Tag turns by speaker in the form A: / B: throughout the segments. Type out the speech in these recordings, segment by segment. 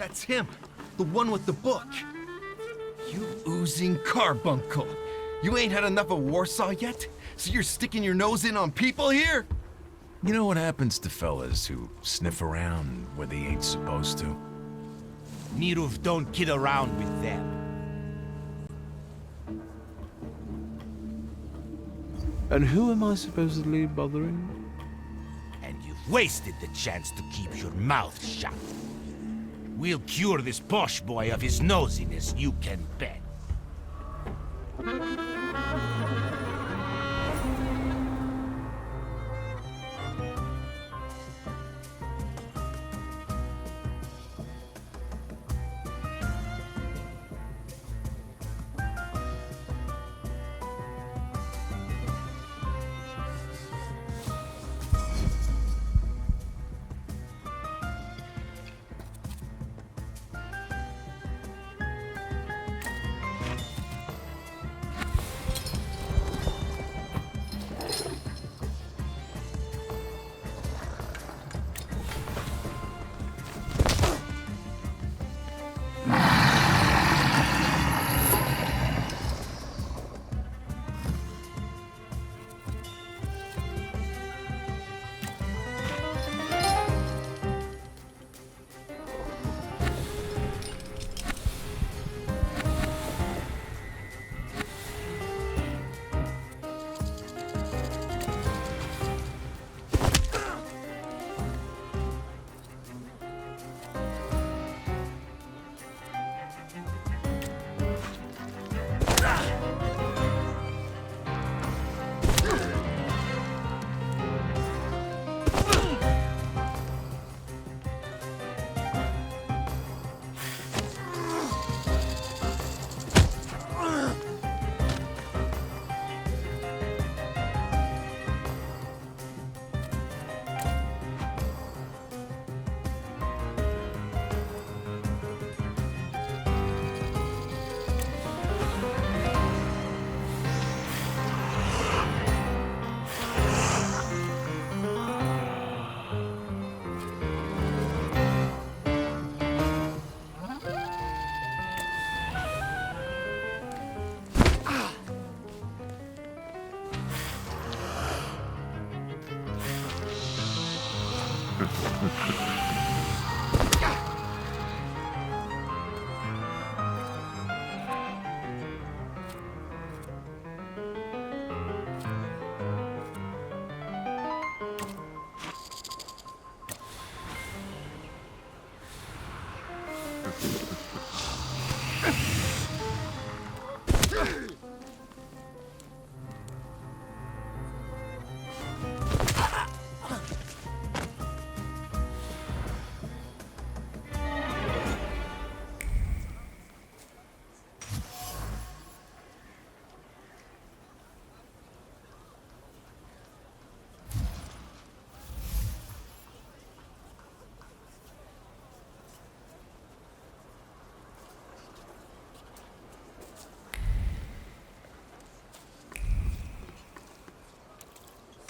A: That's him. The one with the book. You oozing carbuncle. You ain't had enough of Warsaw yet? So you're sticking your nose in on people here?
B: You know what happens to fellas who sniff around where they ain't supposed to?
C: Niruf don't kid around with them.
D: And who am I supposedly bothering?
C: And you've wasted the chance to keep your mouth shut. We'll cure this posh boy of his nosiness, you can bet.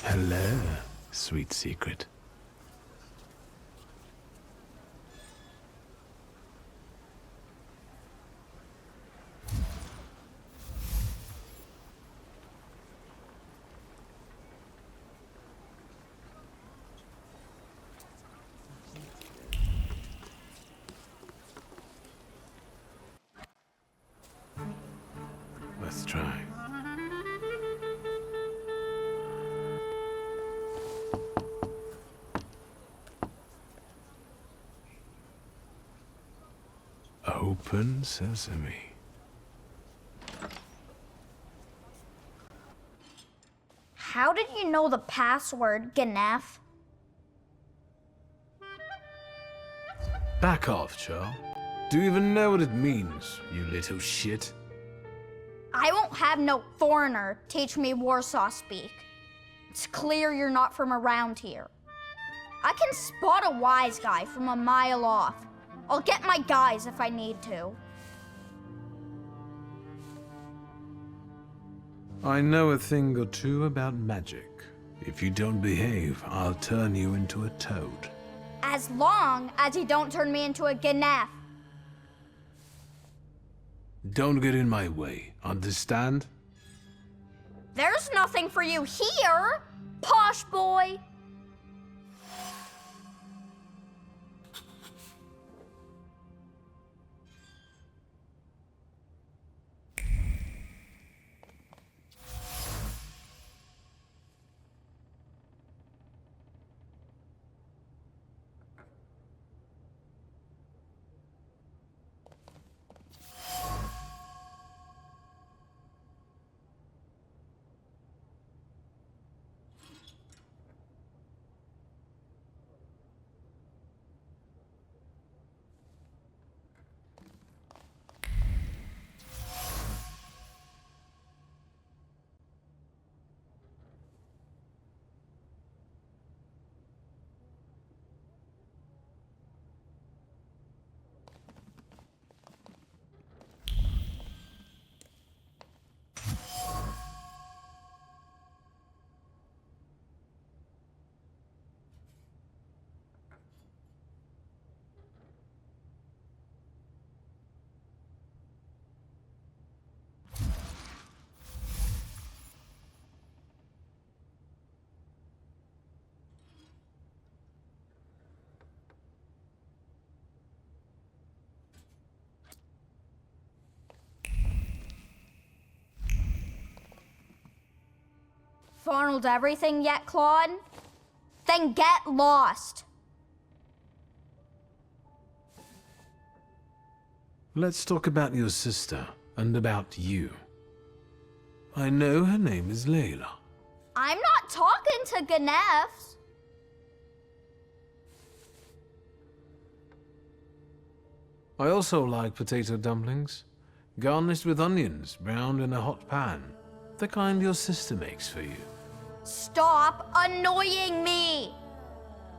D: Hello, sweet secret. Let's try. Open sesame.
E: How did you know the password, Ganef?
D: Back off, Charles. Do you even know what it means, you little shit?
E: I won't have no foreigner teach me Warsaw speak. It's clear you're not from around here. I can spot a wise guy from a mile off. I'll get my guys if I need to.
D: I know a thing or two about magic. If you don't behave, I'll turn you into a toad.
E: As long as you don't turn me into a Ganef.
D: Don't get in my way, understand?
E: There's nothing for you here, posh boy. Funneled everything yet, Claude? Then get lost.
D: Let's talk about your sister and about you. I know her name is Layla.
E: I'm not talking to Ganefs.
D: I also like potato dumplings, garnished with onions, browned in a hot pan. The kind your sister makes for you.
E: Stop annoying me!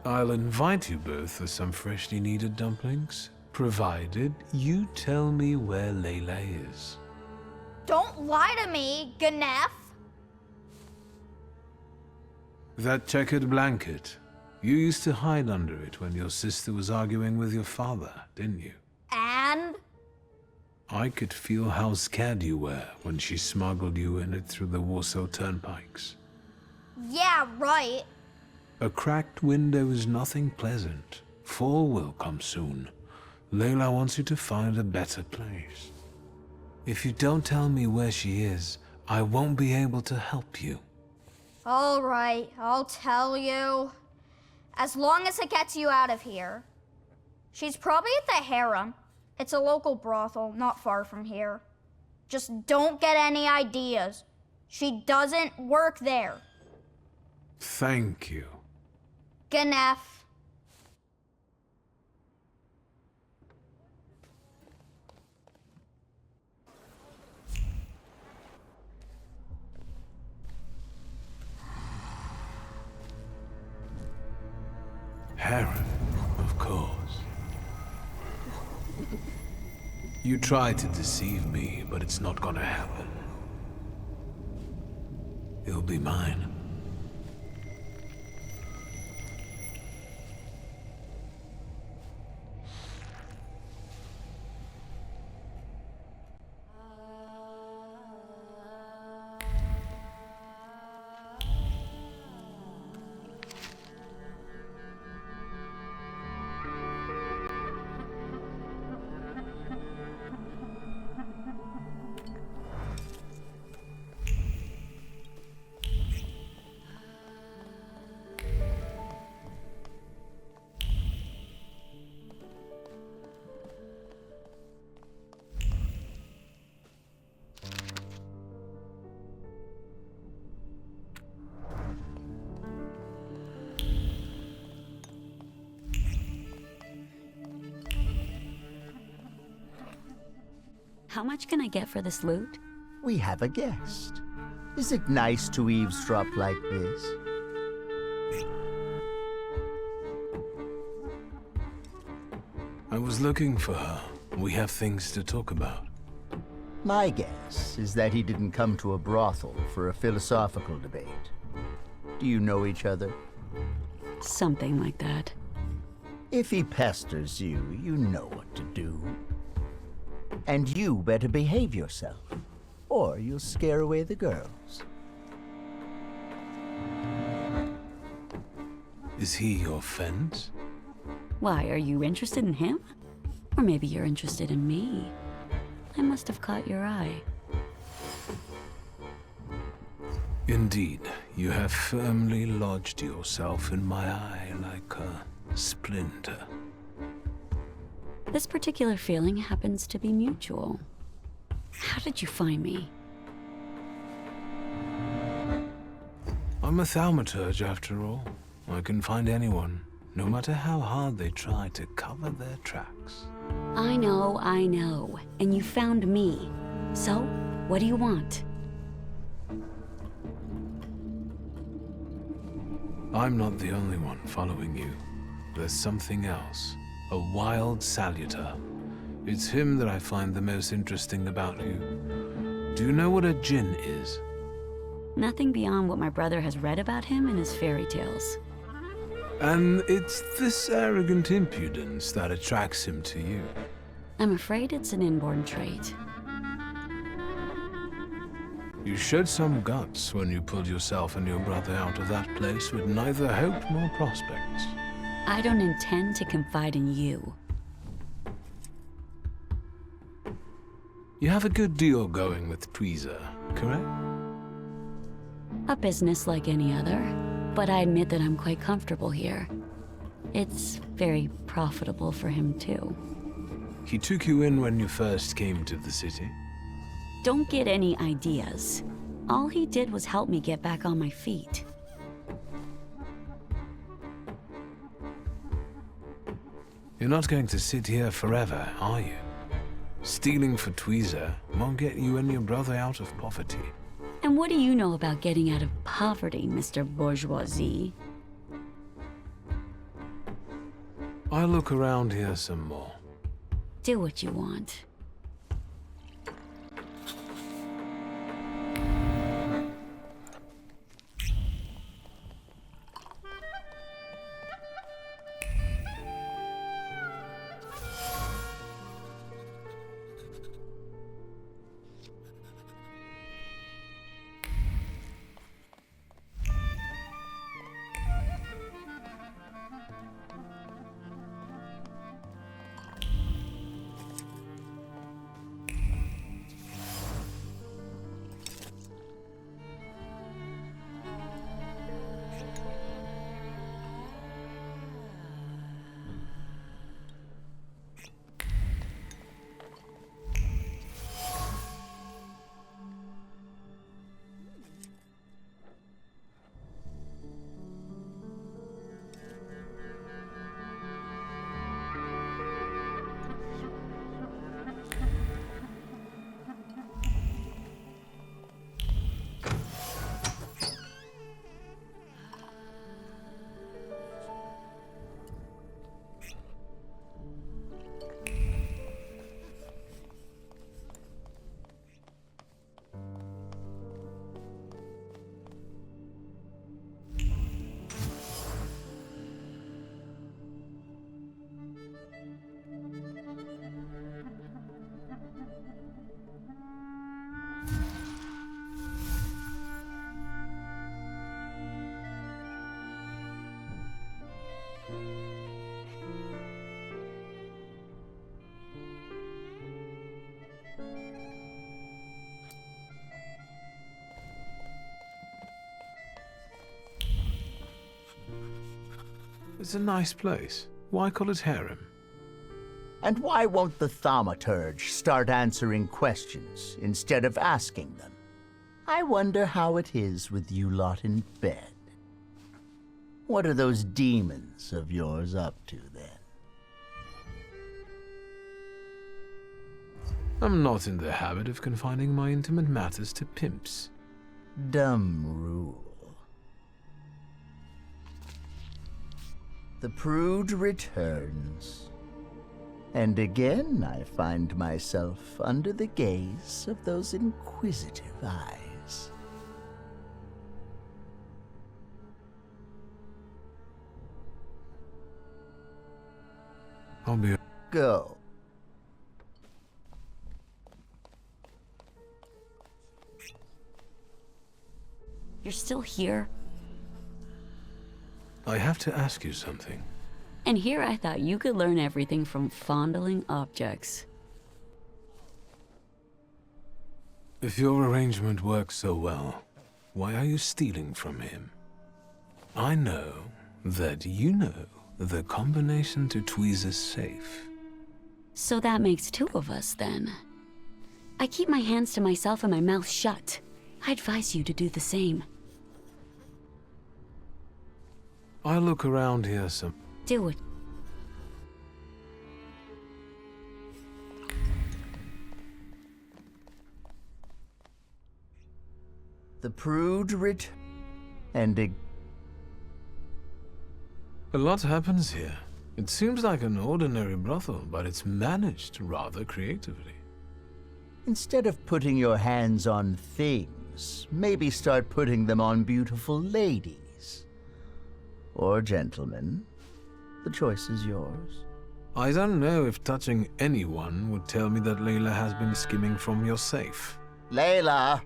D: I'll invite you both for some freshly kneaded dumplings, provided you tell me where Layla is.
E: Don't lie to me, Ganef.
D: That checkered blanket. You used to hide under it when your sister was arguing with your father, didn't you?
E: And?
D: I could feel how scared you were when she smuggled you in it through the Warsaw turnpikes.
E: Yeah, right.
D: A cracked window is nothing pleasant. Fall will come soon. Layla wants you to find a better place. If you don't tell me where she is, I won't be able to help you.
E: All right, I'll tell you. As long as it gets you out of here. She's probably at the harem. It's a local brothel, not far from here. Just don't get any ideas. She doesn't work there.
D: Thank you.
E: Ganef.
D: Harem, of course. You tried to deceive me, but it's not gonna happen. You'll be mine.
F: How much can I get for this loot?
G: We have a guest. Is it nice to eavesdrop like this?
D: I was looking for her. We have things to talk about.
G: My guess is that he didn't come to a brothel for a philosophical debate. Do you know each other?
F: Something like that.
G: If he pesters you, you know what to do. And you better behave yourself, or you'll scare away the girls.
D: Is he your fence?
F: Why, are you interested in him? Or maybe you're interested in me. I must have caught your eye.
D: Indeed, you have firmly lodged yourself in my eye like a splinter.
F: This particular feeling happens to be mutual. How did you find me?
D: I'm a thaumaturge after all. I can find anyone, no matter how hard they try to cover their tracks.
F: I know. And you found me. So, what do you want?
D: I'm not the only one following you. There's something else. A wild salutor. It's him that I find the most interesting about you. Do you know what a Dschinn is?
F: Nothing beyond what my brother has read about him in his fairy tales.
D: And it's this arrogant impudence that attracts him to you.
F: I'm afraid it's an inborn trait.
D: You showed some guts when you pulled yourself and your brother out of that place with neither hope nor prospects.
F: I don't intend to confide in you.
D: You have a good deal going with Tweezer, correct?
F: A business like any other, but I admit that I'm quite comfortable here. It's very profitable for him, too.
D: He took you in when you first came to the city?
F: Don't get any ideas. All he did was help me get back on my feet.
D: You're not going to sit here forever, are you? Stealing for Tweezer won't get you and your brother out of poverty.
F: And what do you know about getting out of poverty, Mr. Bourgeoisie?
D: I'll look around here some more.
F: Do what you want.
D: It's a nice place. Why call it harem?
G: And why won't the Thaumaturge start answering questions instead of asking them? I wonder how it is with you lot in bed. What are those demons of yours up to, then?
D: I'm not in the habit of confining my intimate matters to pimps.
G: Dumb rule. The prude returns. And again I find myself under the gaze of those inquisitive eyes.
D: I'll be...
G: Go.
F: You're still here?
D: I have to ask you something.
F: And here I thought you could learn everything from fondling objects.
D: If your arrangement works so well, why are you stealing from him? I know that you know the combination to Tweezer's safe.
F: So that makes two of us, then. I keep my hands to myself and my mouth shut. I advise you to do the same.
D: I'll look around here some.
F: Do it.
G: The prude ending.
D: A lot happens here. It seems like an ordinary brothel, but it's managed rather creatively.
G: Instead of putting your hands on things, maybe start putting them on beautiful ladies. Or gentlemen. The choice is yours.
D: I don't know if touching anyone would tell me that Layla has been skimming from your safe.
G: Layla!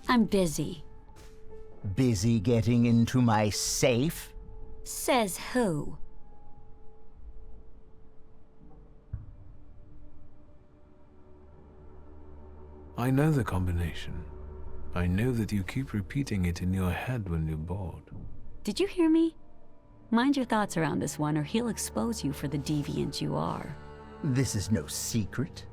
F: I'm busy.
G: Busy getting into my safe?
F: Says who?
D: I know the combination. I know that you keep repeating it in your head when you're bored.
F: Did you hear me? Mind your thoughts around this one, or he'll expose you for the deviant you are.
G: This is no secret.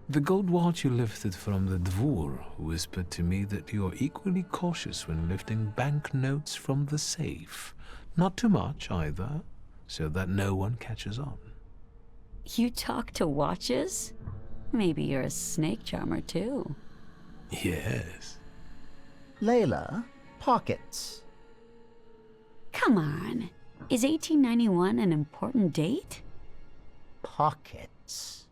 D: The gold watch you lifted from the Dvor whispered to me that you're equally cautious when lifting banknotes from the safe. Not too much, either, so that no one catches on.
F: You talk to watches? Maybe you're a snake charmer, too.
D: Yes.
G: Layla, pockets.
F: Come on. Is 1891 an important date?
G: Pockets.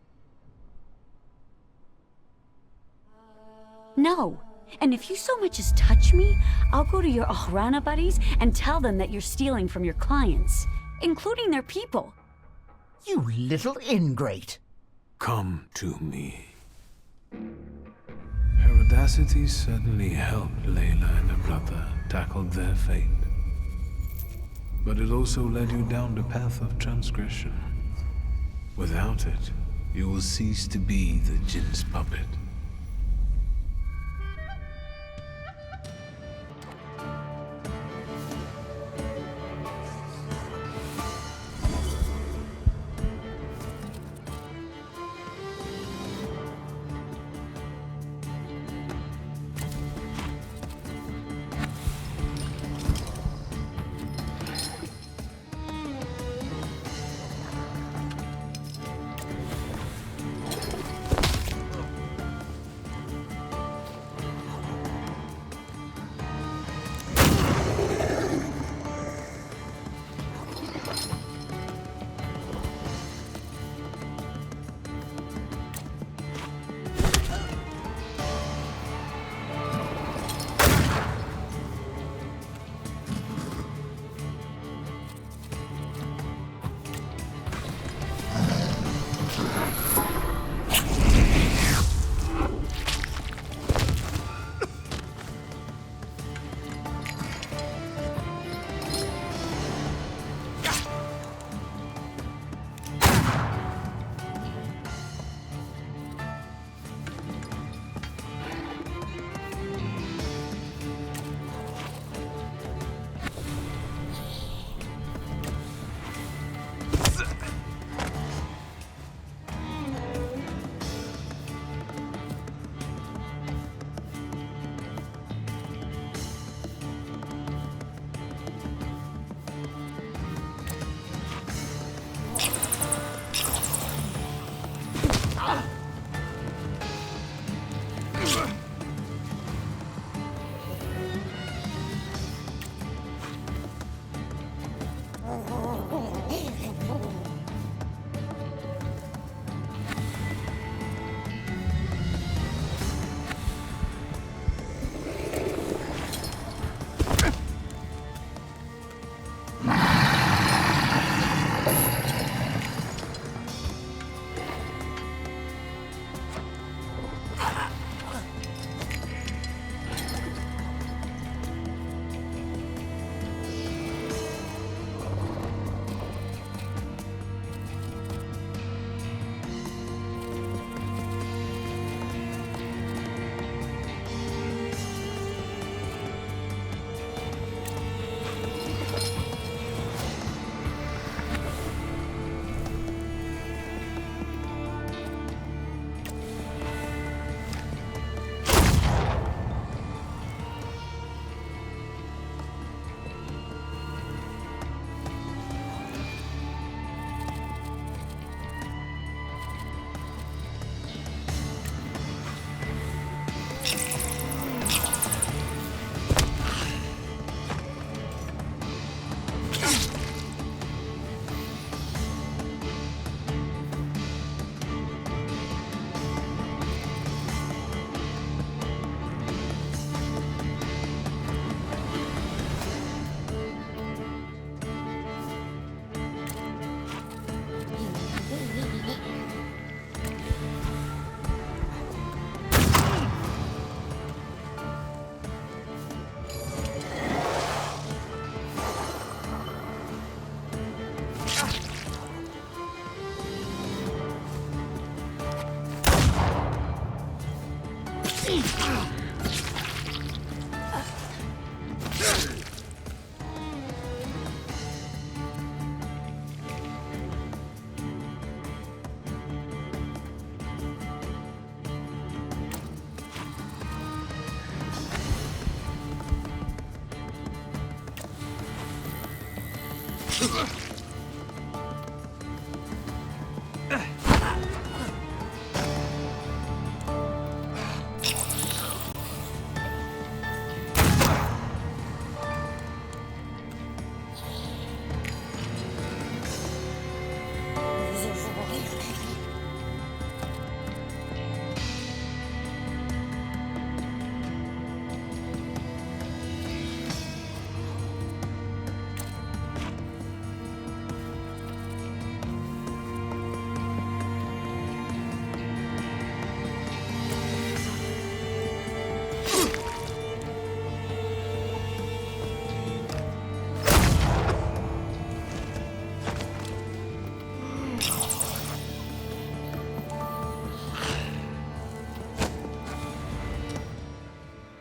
F: No. And if you so much as touch me, I'll go to your Ohrana buddies and tell them that you're stealing from your clients, including their people.
G: You little ingrate.
D: Come to me. Her audacity certainly helped Layla and her brother tackle their fate. But it also led you down the path of transgression. Without it, you will cease to be the Djinn's puppet.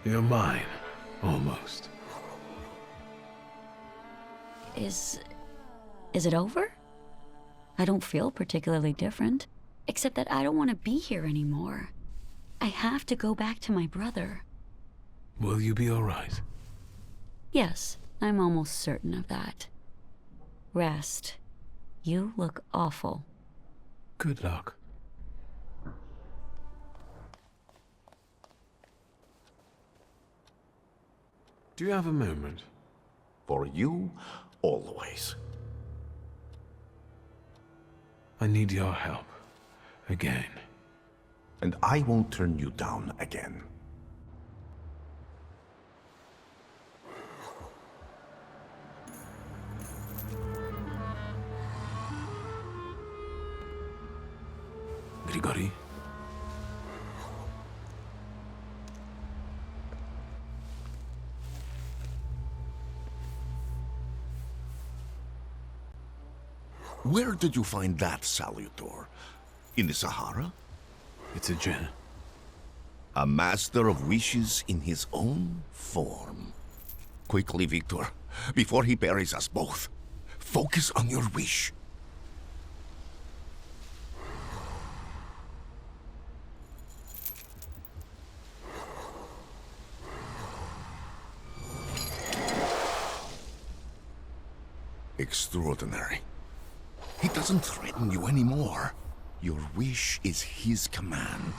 D: You're mine, almost.
F: Is it over? I don't feel particularly different, except that I don't want to be here anymore. I have to go back to my brother.
D: Will you be all right?
F: Yes, I'm almost certain of that. Rest. You look awful.
D: Good luck. Do you have a moment?
H: For you, always.
D: I need your help. Again.
H: And I won't turn you down again.
D: Grigori?
H: Where did you find that salutor? In the Sahara?
D: It's a Dschinn.
H: A master of wishes in his own form. Quickly, Wiktor, before he buries us both. Focus on your wish. Extraordinary. He doesn't threaten you anymore. Your wish is his command.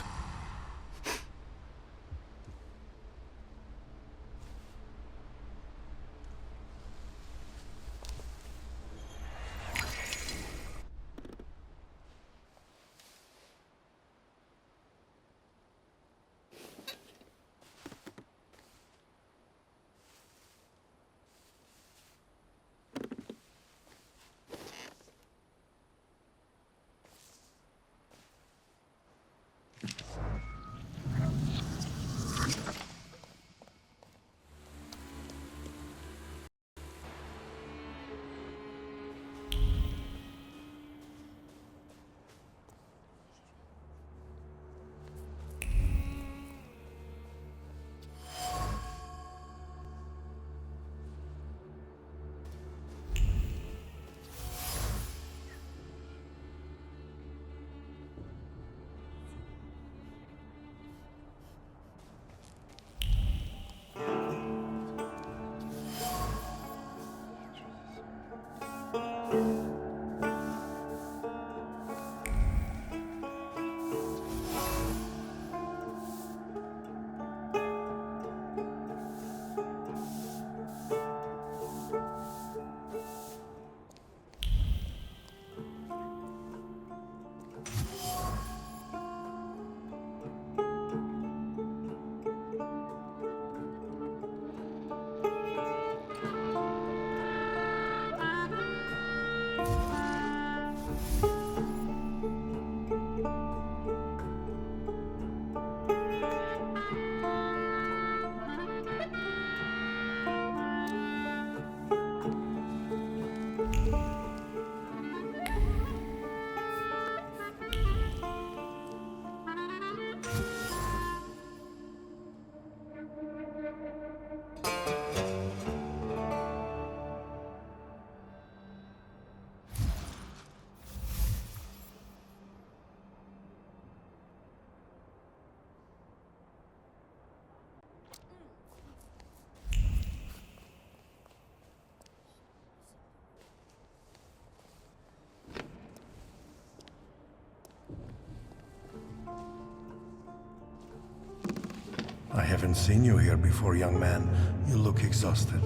I: haven't seen you here before, young man. You look exhausted.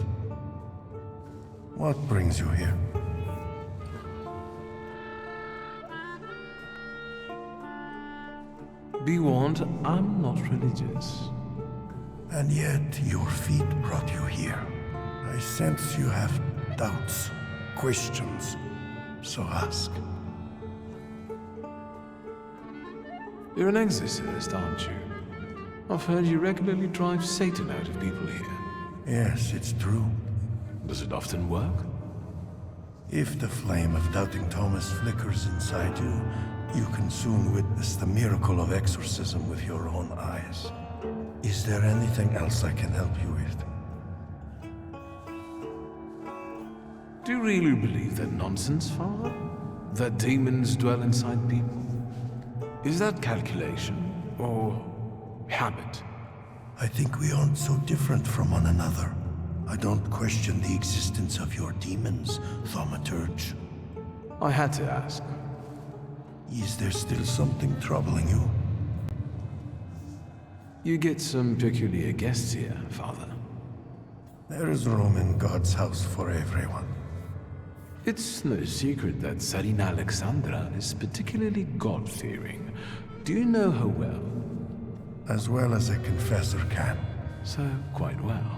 I: What brings you here?
D: Be warned, I'm not religious.
I: And yet, your feet brought you here. I sense you have doubts, questions. So ask.
D: You're an exorcist, aren't you? I've heard you regularly drive Satan out of people here.
I: Yes, it's true.
D: Does it often work?
I: If the flame of doubting Thomas flickers inside you, you can soon witness the miracle of exorcism with your own eyes. Is there anything else I can help you with?
D: Do you really believe that nonsense, Father? That demons dwell inside people? Is that calculation or habit?
I: I think we aren't so different from one another. I don't question the existence of your demons, Thaumaturge.
D: I had to ask.
I: Is there still something troubling you?
D: You get some peculiar guests here, Father.
I: There is room in God's house for everyone.
D: It's no secret that Tsarina Alexandra is particularly God-fearing. Do you know her well?
I: As well as a confessor can.
D: So, quite well.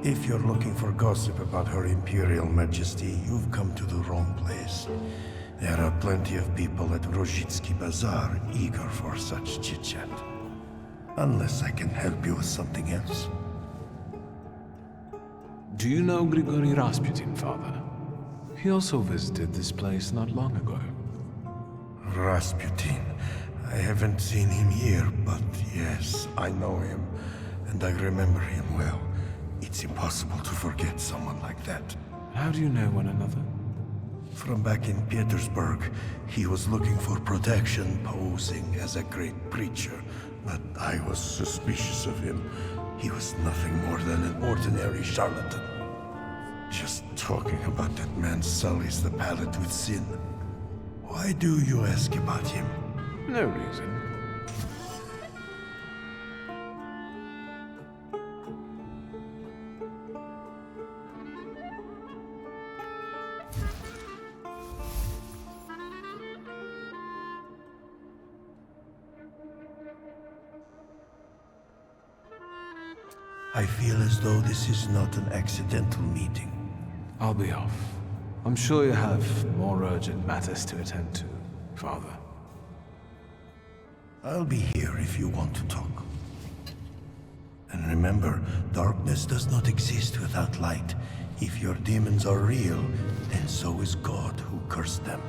I: If you're looking for gossip about her Imperial Majesty, you've come to the wrong place. There are plenty of people at Rozhitsky Bazaar eager for such chit-chat. Unless I can help you with something else.
D: Do you know Grigory Rasputin, Father? He also visited this place not long ago.
I: Rasputin. I haven't seen him here, but yes, I know him. And I remember him well. It's impossible to forget someone like that.
D: How do you know one another?
I: From back in Petersburg, he was looking for protection, posing as a great preacher. But I was suspicious of him. He was nothing more than an ordinary charlatan. Just talking about that man sullies the palate with sin. Why do you ask about him?
D: No reason.
I: I feel as though this is not an accidental meeting.
D: I'll be off. I'm sure you have more urgent matters to attend to, Father.
I: I'll be here if you want to talk. And remember, darkness does not exist without light. If your demons are real, then so is God who cursed them.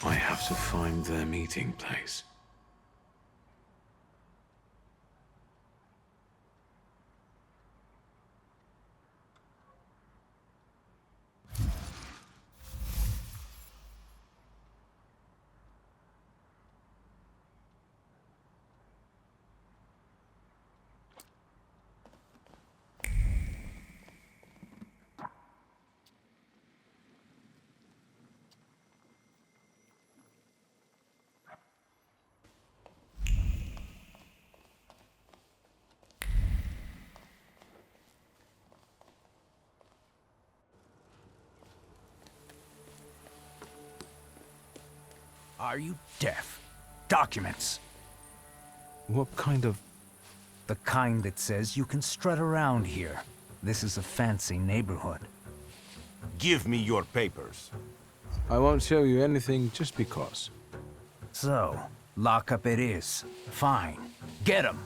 D: I have to find their meeting place.
C: Are you deaf? Documents.
J: What kind of...
C: The kind that says you can strut around here. This is a fancy neighborhood. Give me your papers.
J: I won't show you anything just because.
C: So, lockup it is. Fine. Get him.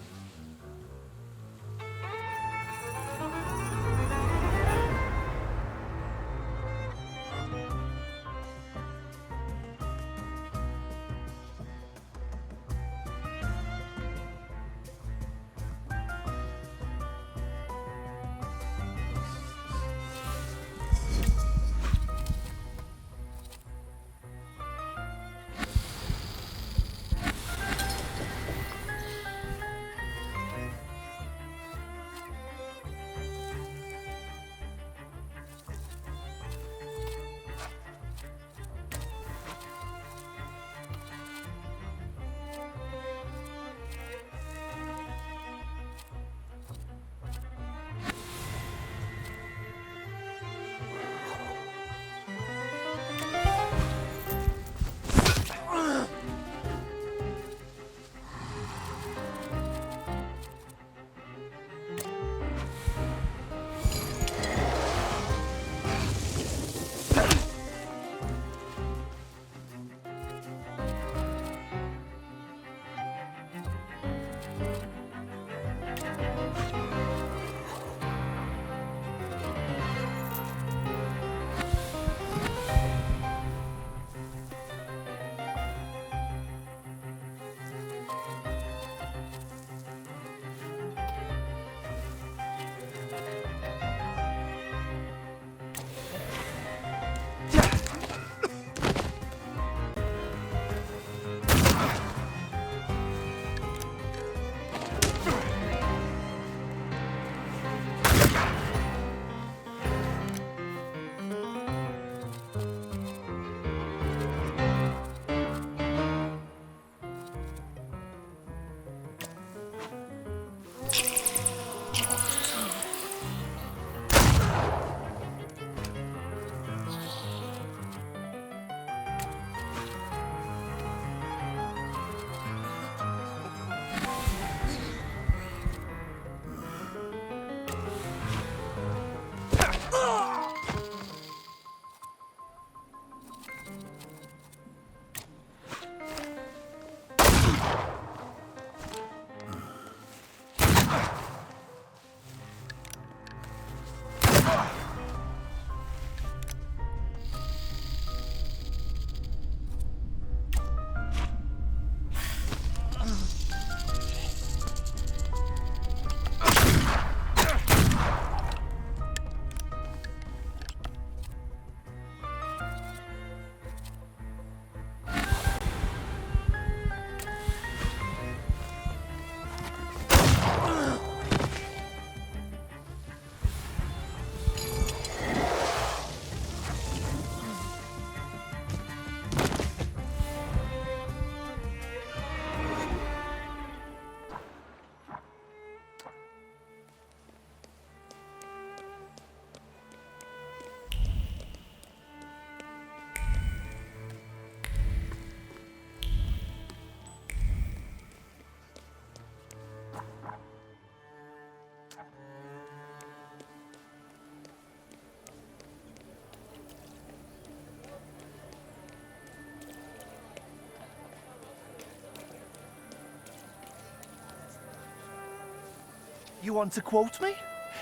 K: You want to quote me?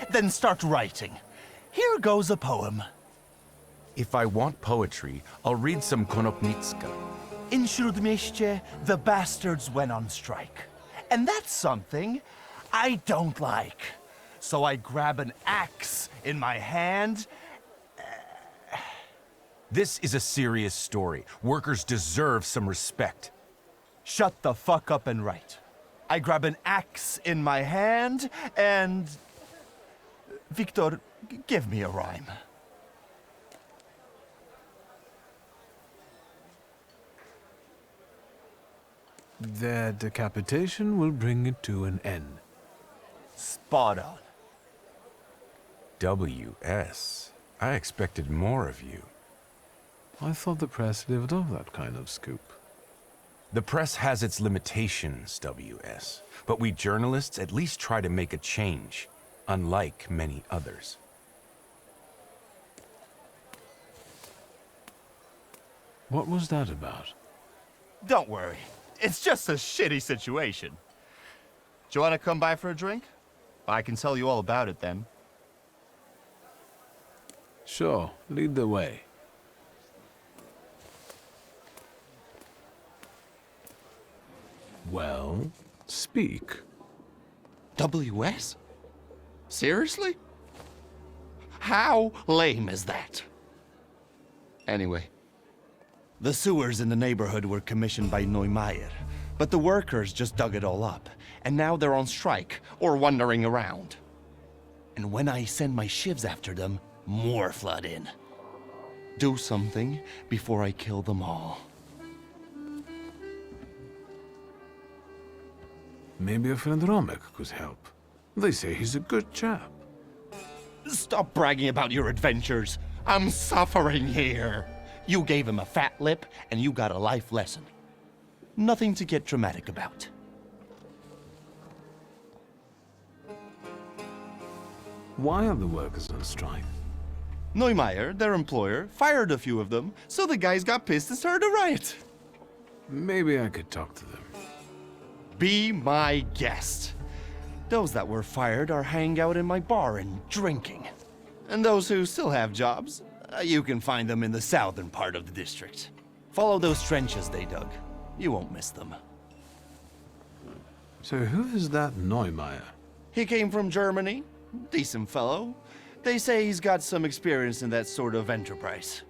K: Then start writing. Here goes a poem.
B: If I want poetry, I'll read some Konopnitska.
K: In Śródmieście, the bastards went on strike. And that's something I don't like. So I grab an axe in my hand.
B: This is a serious story. Workers deserve some respect.
K: Shut the fuck up and write. I grab an axe in my hand and... Wiktor, give me a rhyme.
D: Their decapitation will bring it to an end.
K: Spot on.
B: W.S. I expected more of you.
D: I thought the press lived off that kind of scoop.
B: The press has its limitations, W.S. But we journalists at least try to make a change, unlike many others.
D: What was that about?
K: Don't worry. It's just a shitty situation. Do you want to come by for a drink? I can tell you all about it then.
D: Sure, lead the way. Well, speak.
H: W.S.? Seriously? How lame is that? Anyway,
K: The sewers in the neighborhood were commissioned by Neumeier, but the workers just dug it all up, and now they're on strike, or wandering around. And when I send my shivs after them, more flood in. Do something before I kill them all.
D: Maybe a friend Romek could help. They say he's a good chap.
K: Stop bragging about your adventures. I'm suffering here. You gave him a fat lip, and you got a life lesson. Nothing to get dramatic about.
D: Why are the workers on strike?
K: Neumeier, their employer, fired a few of them, so the guys got pissed and started a riot.
D: Maybe I could talk to them.
K: Be my guest. Those that were fired are hanging out in my bar and drinking. And those who still have jobs, you can find them in the southern part of the district. Follow those trenches they dug. You won't miss them.
D: So who is that Neumeier?
K: He came from Germany. Decent fellow. They say he's got some experience in that sort of enterprise.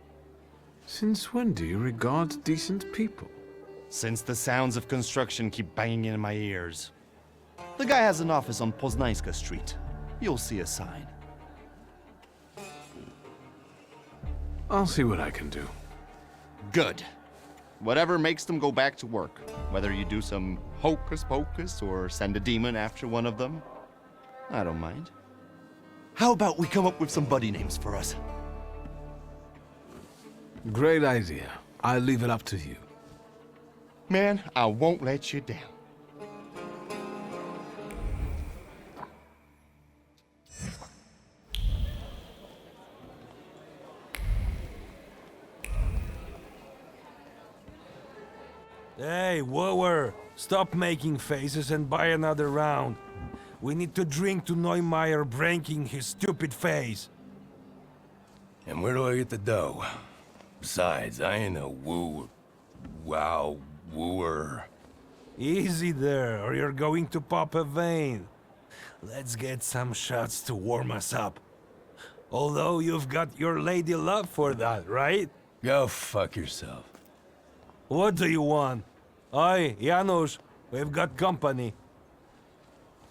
D: Since when do you regard decent people?
K: Since the sounds of construction keep banging in my ears. The guy has an office on Poznańska Street. You'll see a sign.
D: I'll see what I can do.
H: good. Whatever makes them go back to work. Whether you do some hocus pocus or send a demon after one of them, I don't mind.
K: How about we come up with some buddy names for us?
D: Great idea. I'll leave it up to you.
H: Man, I won't let you down.
C: Hey, wooer! Stop making faces and buy another round. We need to drink to Neumeier breaking his stupid face.
L: And where do I get the dough? Besides, I ain't a wooer.
C: Easy there, or you're going to pop a vein. Let's get some shots to warm us up. Although you've got your lady love for that, right?
L: Go fuck yourself.
C: What do you want? Oi, Janusz, we've got company.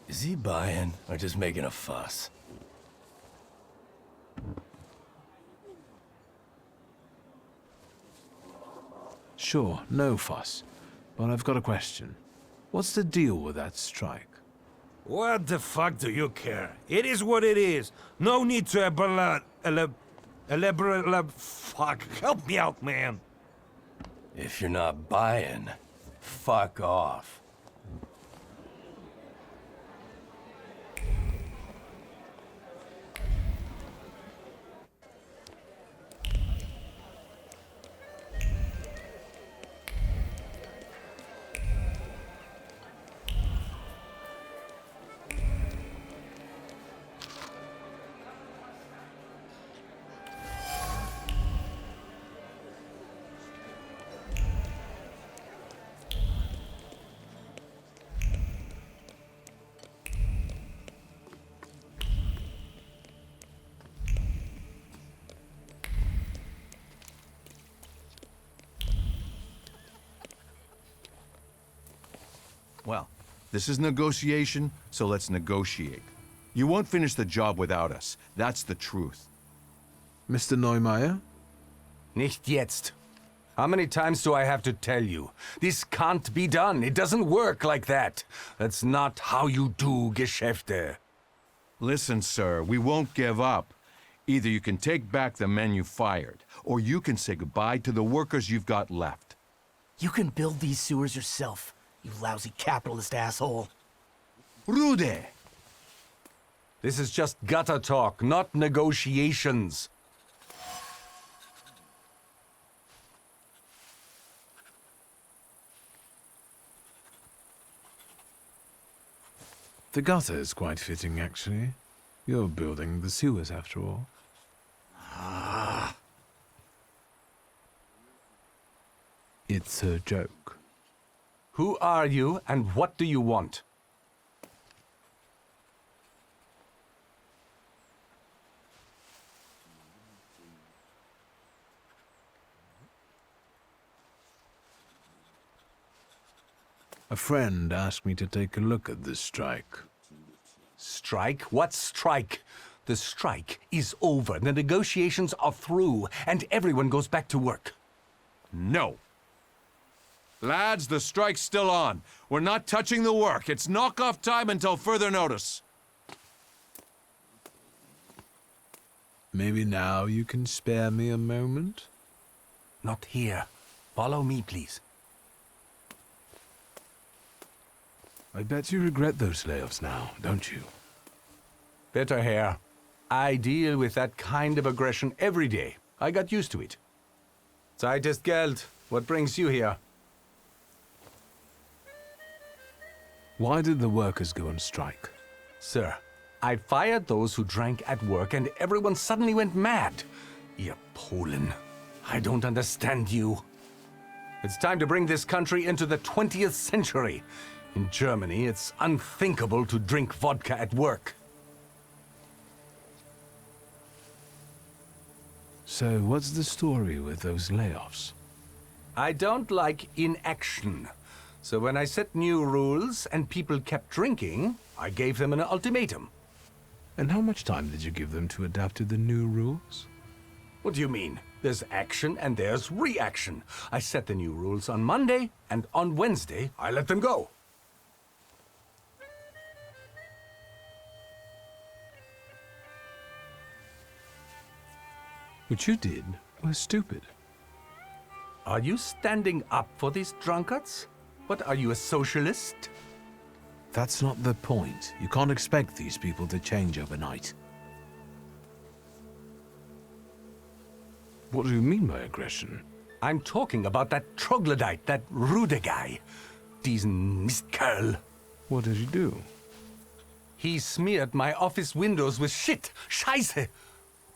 L: Is he buying or just making a fuss?
D: Sure, no fuss. But I've got a question. What's the deal with that strike?
C: What the fuck do you care? It is what it is. No need to elaborate. Fuck, help me out, man.
L: If you're not buying, fuck off.
M: Well, this is negotiation, so let's negotiate. You won't finish the job without us. That's the truth.
J: Mr. Neumeier?
L: Nicht jetzt. How many times do I have to tell you? This can't be done. It doesn't work like that. That's not how you do Geschäfte.
M: Listen, sir, we won't give up. Either you can take back the men you fired, or you can say goodbye to the workers you've got left.
N: You can build these sewers yourself, you lousy capitalist asshole.
M: Rude!
L: This is just gutter talk, not negotiations.
D: The gutter is quite fitting, actually. You're building the sewers, after all. It's a joke.
L: Who are you and what do you want?
D: A friend asked me to take a look at this strike.
L: Strike? What strike? The strike is over. The negotiations are through, and everyone goes back to work.
M: No. Lads, the strike's still on. We're not touching the work. It's knock-off time until further notice.
D: Maybe now you can spare me a moment?
L: Not here. Follow me, please.
D: I bet you regret those layoffs now, don't you?
L: Better, Herr. I deal with that kind of aggression every day. I got used to it. Zeit ist Geld. What brings you here?
D: Why did the workers go on strike?
L: Sir, I fired those who drank at work and everyone suddenly went mad. Ihr Polen. I don't understand you. It's time to bring this country into the 20th century. In Germany, it's unthinkable to drink vodka at work.
D: So, what's the story with those layoffs?
L: I don't like inaction. So when I set new rules and people kept drinking, I gave them an ultimatum.
D: And how much time did you give them to adapt to the new rules?
L: What do you mean? There's action and there's reaction. I set the new rules on Monday, and on Wednesday, I let them go.
D: What you did was stupid.
L: Are you standing up for these drunkards? What, are you a socialist?
D: That's not the point. You can't expect these people to change overnight. What do you mean by aggression?
L: I'm talking about that troglodyte, that Rude guy. Diesen Mistkerl.
D: What did you do?
L: He smeared my office windows with shit. Scheiße.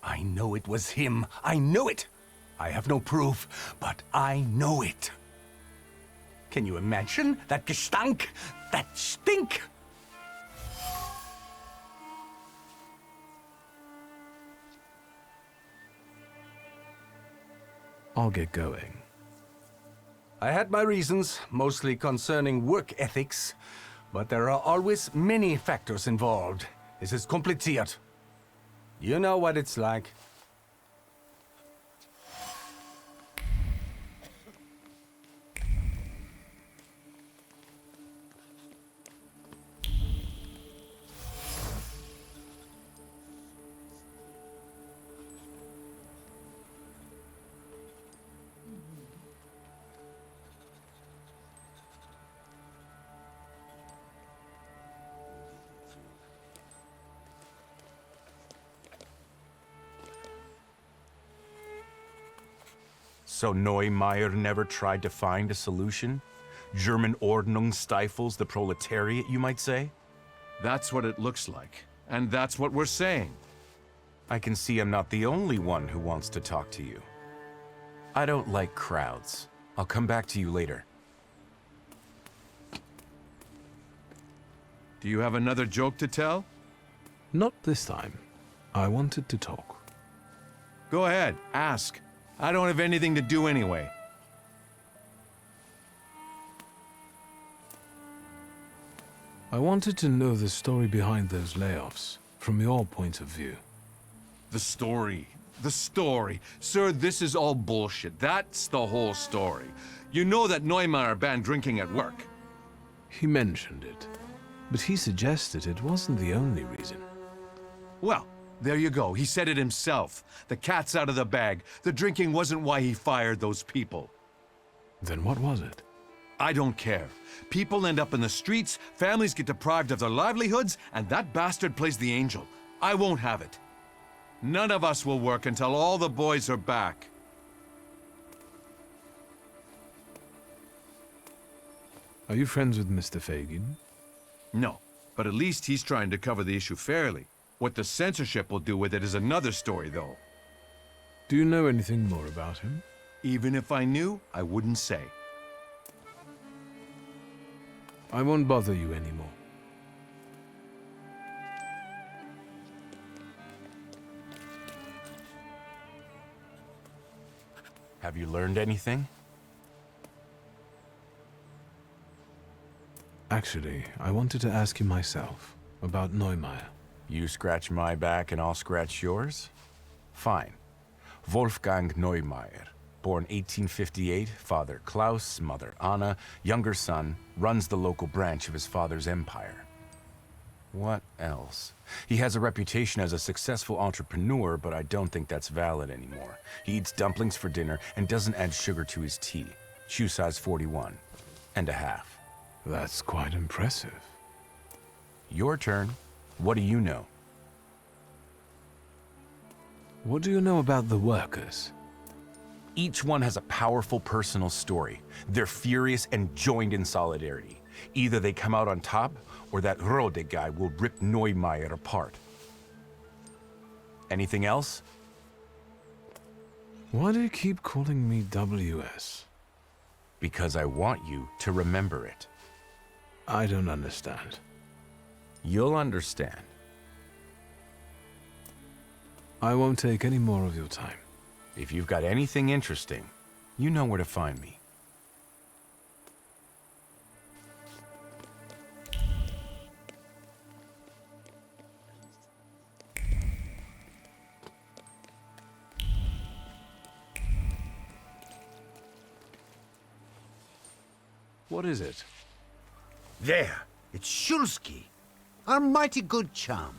L: I know it was him. I know it. I have no proof, but I know it. Can you imagine that Gestank? That stink?
D: I'll get going.
L: I had my reasons, mostly concerning work ethics, but there are always many factors involved. Es ist kompliziert. You know what it's like.
B: So Neumeier never tried to find a solution? German Ordnung stifles the proletariat, you might say?
M: That's what it looks like. And that's what we're saying.
B: I can see I'm not the only one who wants to talk to you. I don't like crowds. I'll come back to you later.
M: Do you have another joke to tell?
D: Not this time. I wanted to talk.
M: Go ahead, ask. I don't have anything to do anyway.
D: I wanted to know the story behind those layoffs, from your point of view.
M: The story. The story. Sir, this is all bullshit. That's the whole story. You know that Neumeier banned drinking at work.
D: He mentioned it, but he suggested it wasn't the only reason.
M: Well, there you go. He said it himself. The cat's out of the bag. The drinking wasn't why he fired those people.
D: Then what was it?
M: I don't care. People end up in the streets, families get deprived of their livelihoods, and that bastard plays the angel. I won't have it. None of us will work until all the boys are back.
D: Are you friends with Mr. Fagin?
M: No, but at least he's trying to cover the issue fairly. What the censorship will do with it is another story, though.
D: Do you know anything more about him?
M: Even if I knew, I wouldn't say.
D: I won't bother you anymore.
B: Have you learned anything?
D: Actually, I wanted to ask you myself, about Neumeier.
B: You scratch my back and I'll scratch yours? Fine. Wolfgang Neumeier, born 1858, father Klaus, mother Anna, younger son, runs the local branch of his father's empire. What else? He has a reputation as a successful entrepreneur, but I don't think that's valid anymore. He eats dumplings for dinner and doesn't add sugar to his tea. Shoe size 41 and a half.
D: That's quite impressive.
B: Your turn. What do you know?
D: What do you know about the workers?
B: Each one has a powerful personal story. They're furious and joined in solidarity. Either they come out on top, or that Rode guy will rip Neumeier apart. Anything else?
D: Why do you keep calling me WS?
B: Because I want you to remember it.
D: I don't understand.
B: You'll understand.
D: I won't take any more of your time.
B: If you've got anything interesting, you know where to find me.
D: What is it?
O: There, it's Szulski, our mighty good chum.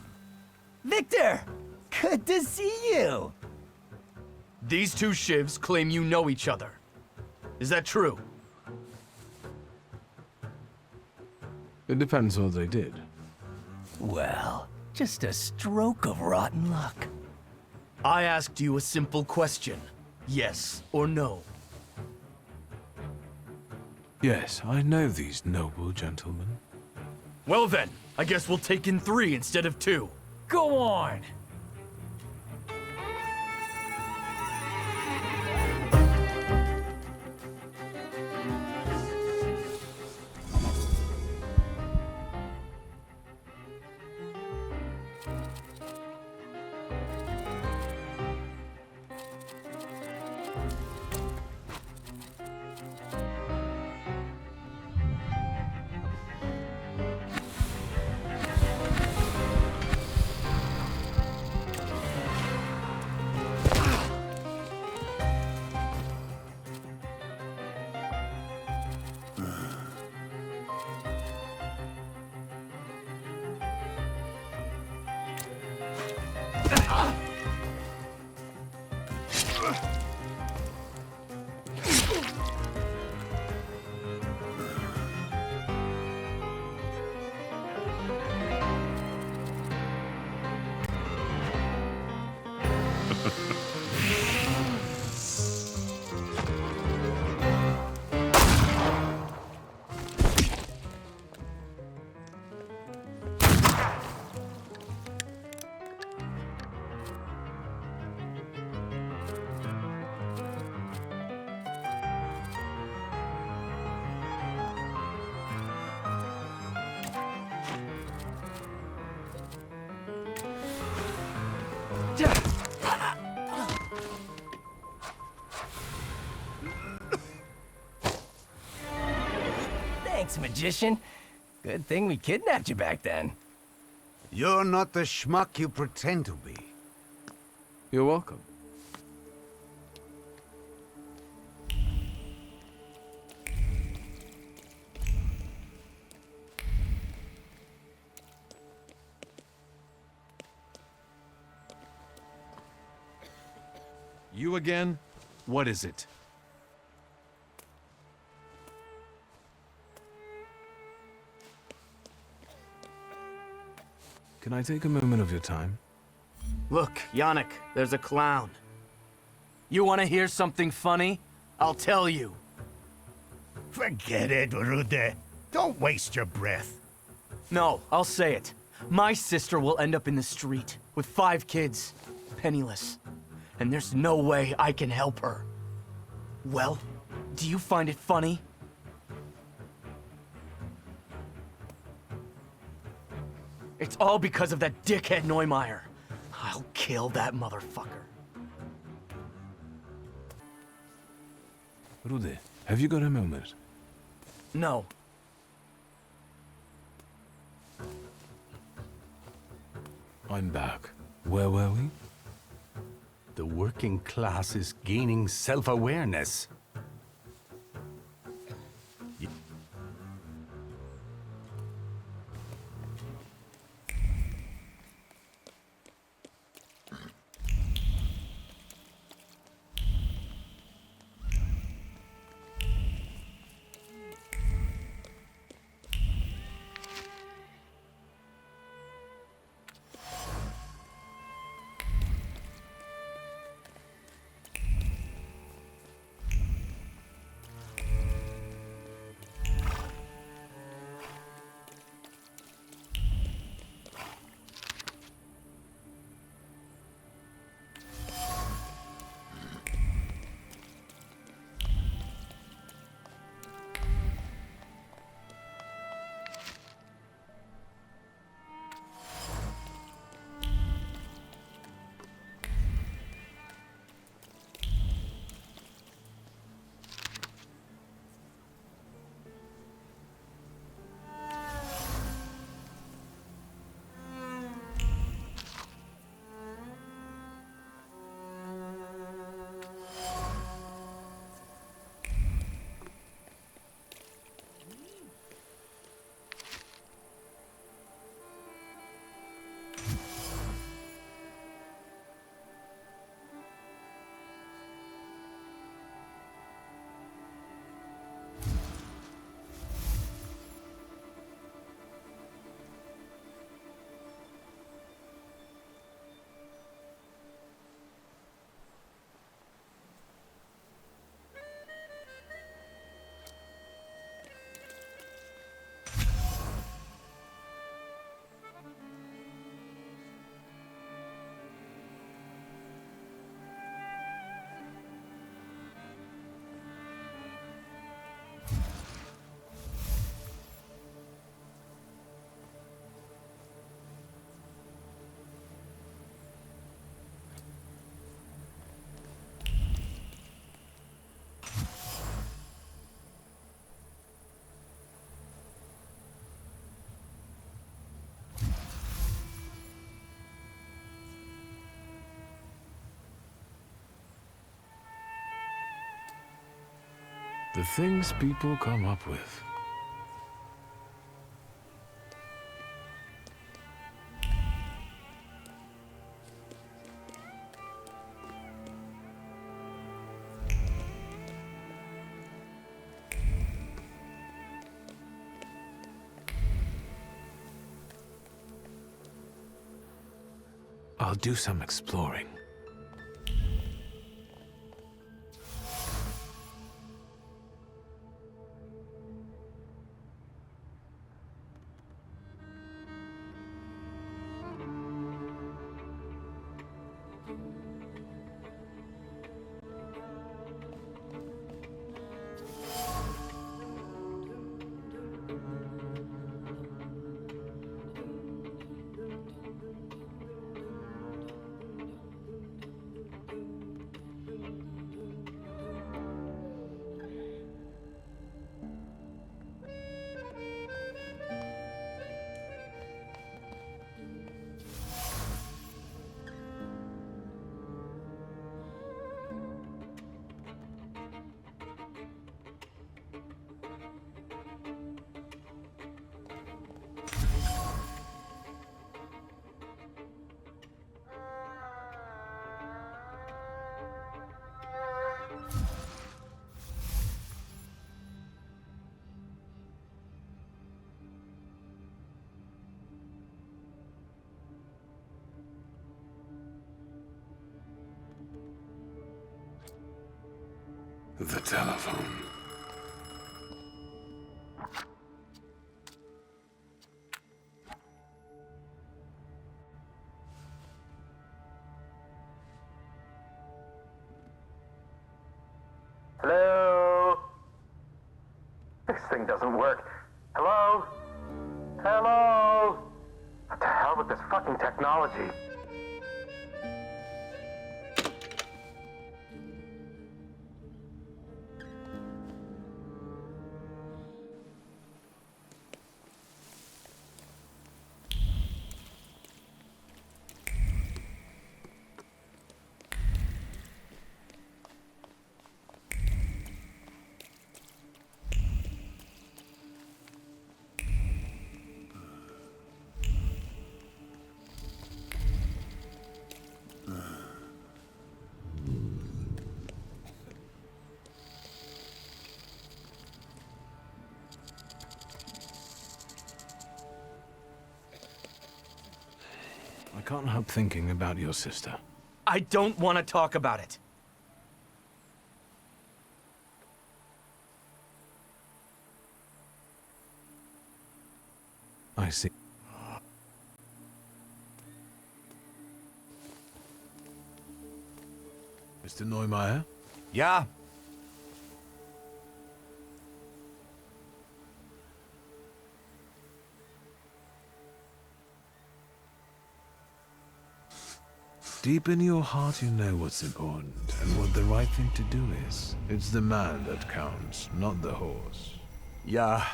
N: Wiktor! Good to see you!
P: These two shivs claim you know each other. Is that true?
D: It depends what they did.
N: Well, just a stroke of rotten luck.
P: I asked you a simple question. Yes or no?
D: Yes, I know these noble gentlemen.
P: Well then, I guess we'll take in 3 instead of 2.
N: Go on! Thanks, magician.
Q: Good thing we kidnapped you back then.
O: You're not the schmuck you pretend to be.
J: You're welcome.
M: You again? What is it?
D: Can I take a moment of your time?
N: Look, Yannick, there's a clown. You want to hear something funny? I'll tell you.
O: Forget it, Rude. Don't waste your breath.
N: No, I'll say it. My sister will end up in the street with 5 kids, penniless. And there's no way I can help her. Well, do you find it funny? It's all because of that dickhead Neumeier. I'll kill that motherfucker.
D: Rude, have you got a moment?
N: No.
D: I'm back. Where were we?
L: The working class is gaining self-awareness.
D: The things people come up with. I'll do some exploring. The telephone.
R: Hello? This thing doesn't work. Hello? Hello? What the hell with this fucking technology?
D: I can't help thinking about your sister.
N: I don't want to talk about it.
D: I see. Mr. Neumeier?
B: Yeah?
D: Deep in your heart you know what's important and what the right thing to do is. It's the man that counts, not the horse.
L: Yeah,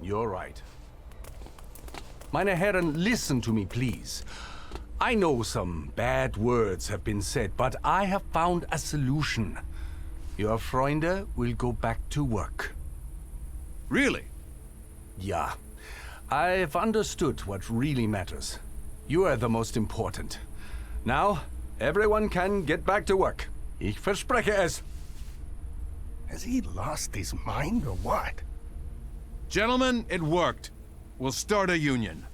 L: you're right. Meine Herren, listen to me, please. I know some bad words have been said, but I have found a solution. Your Freunde will go back to work.
M: Really?
L: Yeah. I've understood what really matters. You are the most important. Now, everyone can get back to work. Ich verspreche es.
O: Has he lost his mind or what?
M: Gentlemen, it worked. We'll start a union.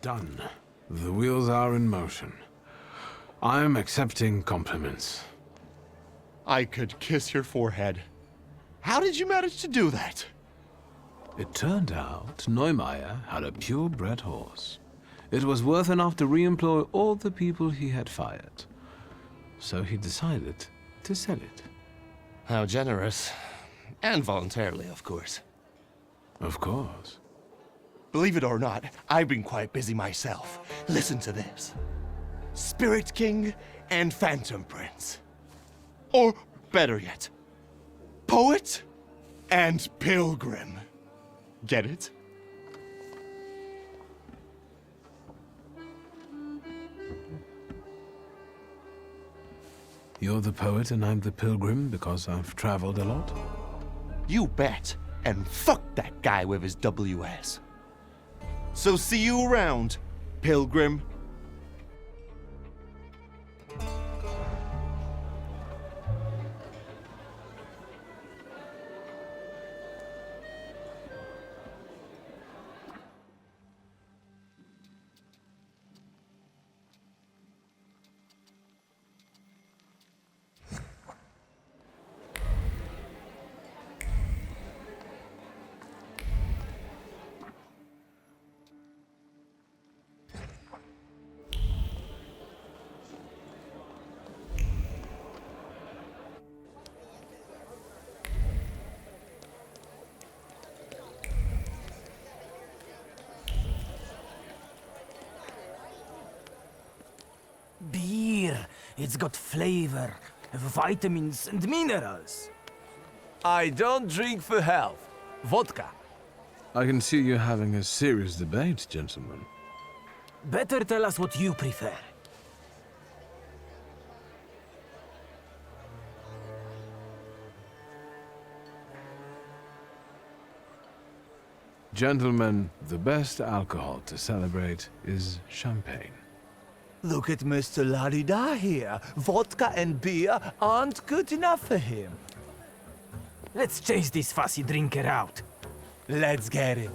D: Done. The wheels are in motion. I'm accepting compliments.
K: I could kiss your forehead. How did you manage to do that?
D: It turned out Neumeier had a purebred horse. It was worth enough to re-employ all the people he had fired. So he decided to sell it.
K: How generous. And voluntarily, of course.
D: Of course.
K: Believe it or not, I've been quite busy myself. Listen to this. Spirit King and Phantom Prince. Or, better yet, Poet and Pilgrim. Get it?
D: You're the poet and I'm the pilgrim because I've traveled a lot?
K: You bet. And fuck that guy with his WS. So see you around, Pilgrim.
N: Beer. It's got flavor, vitamins and minerals.
Q: I don't drink for health. Vodka.
D: I can see you're having a serious debate, gentlemen.
S: Better tell us what you prefer.
D: Gentlemen, the best alcohol to celebrate is champagne.
N: Look at Mr. La-di-da here. Vodka and beer aren't good enough for him.
S: Let's chase this fussy drinker out.
N: Let's get him.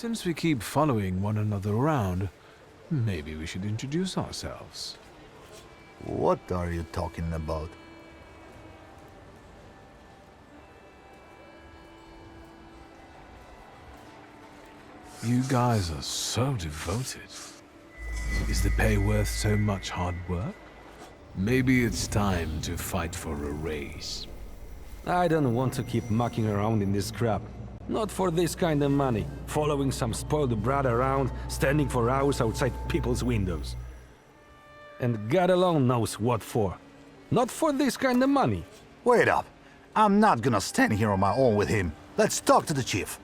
D: Since we keep following one another around, maybe we should introduce ourselves.
O: What are you talking about?
D: You guys are so devoted. Is the pay worth so much hard work? Maybe it's time to fight for a raise.
L: I don't want to keep mucking around in this crap. Not for this kind of money. Following some spoiled brat around, standing for hours outside people's windows. And God alone knows what for. Not for this kind of money.
O: Wait up. I'm not gonna stand here on my own with him. Let's talk to the chief.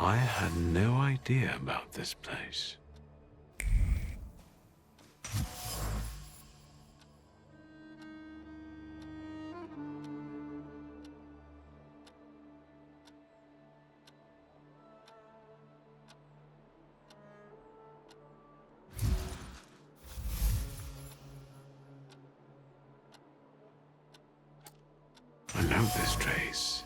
D: I had no idea about this place. I know this trace.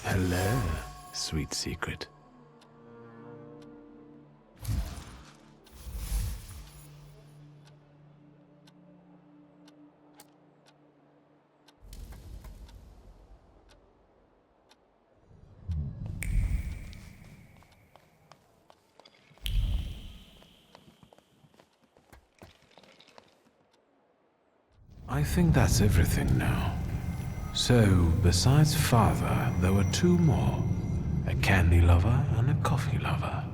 D: Hello, sweet secret. I think that's everything now. So, besides father, there were two more. A candy lover and a coffee lover.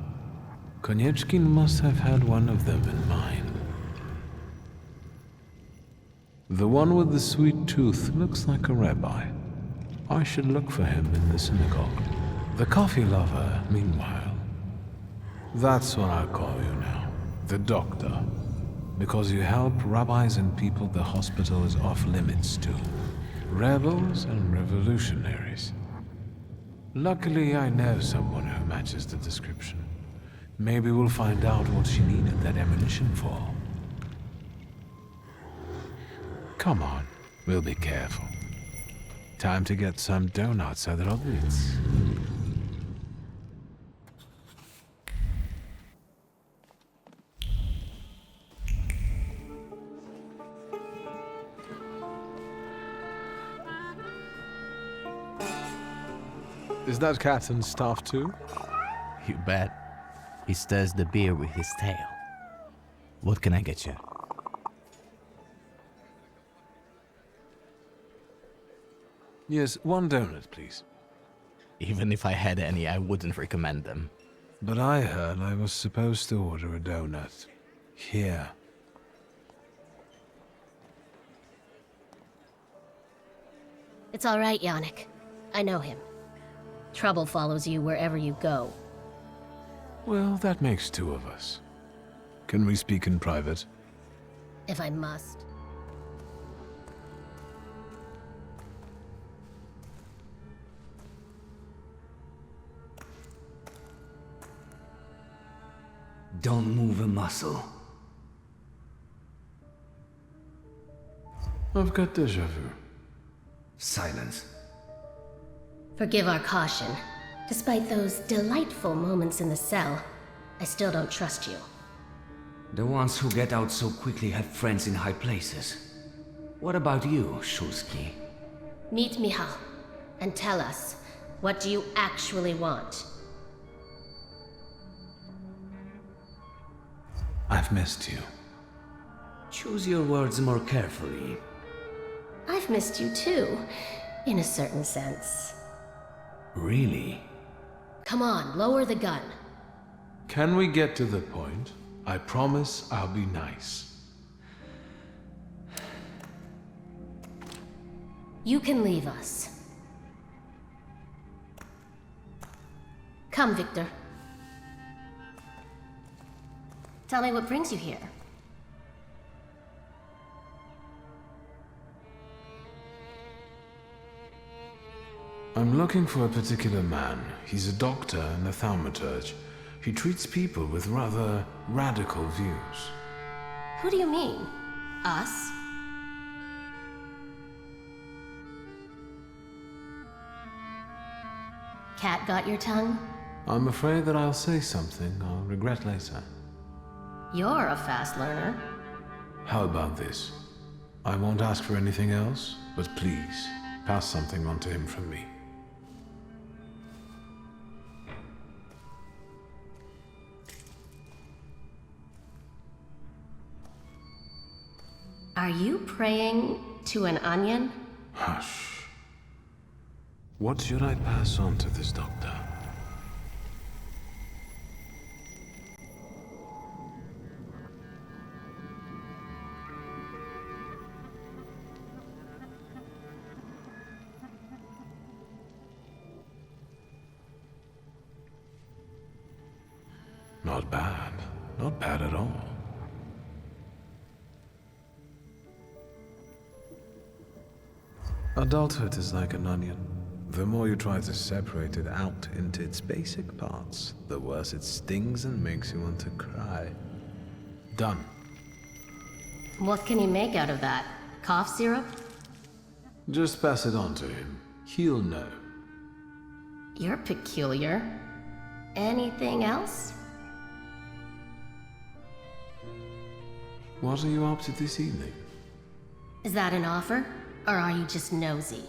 D: Konieczkin must have had one of them in mind. The one with the sweet tooth looks like a rabbi. I should look for him in the synagogue. The coffee lover, meanwhile. That's what I'll call you now. The doctor. Because you help rabbis and people the hospital is off limits to. Rebels and revolutionaries. Luckily, I know someone who matches the description. Maybe we'll find out what she needed that ammunition for. Come on, we'll be careful. Time to get some donuts at Rodwitz.
J: Is that Captain's staff too?
T: You bet. He stirs the beer with his tail. What can I get you?
D: Yes, one donut, please.
T: Even if I had any, I wouldn't recommend them.
D: But I heard I was supposed to order a donut. Here.
U: It's all right, Yannick. I know him. Trouble follows you wherever you go.
D: Well, that makes two of us. Can we speak in private?
U: If I must.
V: Don't move a muscle.
D: I've got déjà vu.
V: Silence.
U: Forgive our caution. Despite those delightful moments in the cell, I still don't trust you.
V: The ones who get out so quickly have friends in high places. What about you, Szulski?
U: Meet Michal, and tell us, what do you actually want?
D: I've missed you.
V: Choose your words more carefully.
U: I've missed you too, in a certain sense.
V: Really?
U: Come on, lower the gun.
D: Can we get to the point? I promise I'll be nice.
U: You can leave us. Come, Wiktor. Tell me what brings you here.
D: I'm looking for a particular man. He's a doctor and a thaumaturge. He treats people with rather radical views.
U: Who do you mean? Us? Cat got your tongue?
D: I'm afraid that I'll say something I'll regret later.
U: You're a fast learner.
D: How about this? I won't ask for anything else, but please, pass something on to him from me.
U: Are you praying to an onion?
D: Hush. What should I pass on to this doctor? Not bad. Not bad at all. Adulthood is like an onion. The more you try to separate it out into its basic parts, the worse it stings and makes you want to cry. Done.
U: What can you make out of that? Cough syrup?
D: Just pass it on to him. He'll know.
U: You're peculiar. Anything else?
D: What are you up to this evening?
U: Is that an offer? Or are you just nosy?